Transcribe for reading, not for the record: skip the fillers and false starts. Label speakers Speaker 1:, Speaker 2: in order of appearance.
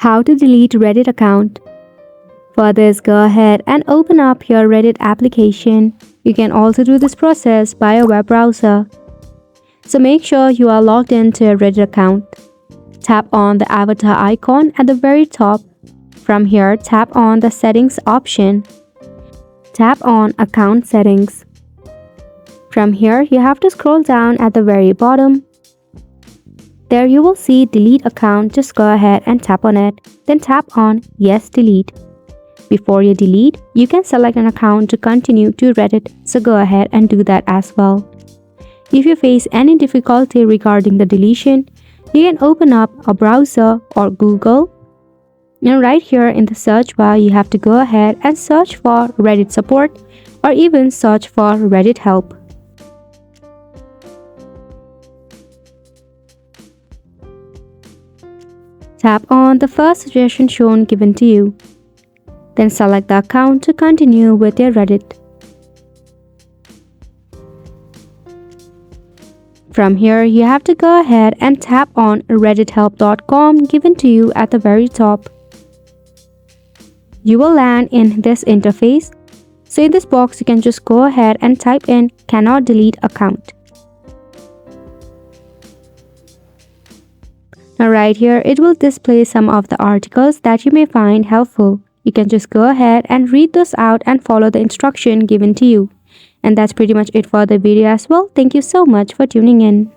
Speaker 1: How to delete Reddit account. For this, go ahead and open up your Reddit application. You can also do this process by a web browser. So make sure you are logged into a Reddit account. Tap on the avatar icon at the very top. From here, tap on the settings option. Tap on account settings. From here, you have to scroll down at the very bottom. There you will see delete account. Just go ahead and tap on it. Then tap on yes delete. Before you delete, you can select an account to continue to Reddit. So go ahead and do that as well. If you face any difficulty regarding the deletion, you can open up a browser or Google. And right here in the search bar, you have to go ahead and search for Reddit support or even search for Reddit help. Tap on the first suggestion shown given to you. Then select the account to continue with your Reddit. From here, you have to go ahead and tap on reddithelp.com given to you at the very top. You will land in this interface. So in this box, you can just go ahead and type in cannot delete account. Now right here, it will display some of the articles that you may find helpful. You can just go ahead and read those out and follow the instruction given to you. And that's pretty much it for the video as well. Thank you so much for tuning in.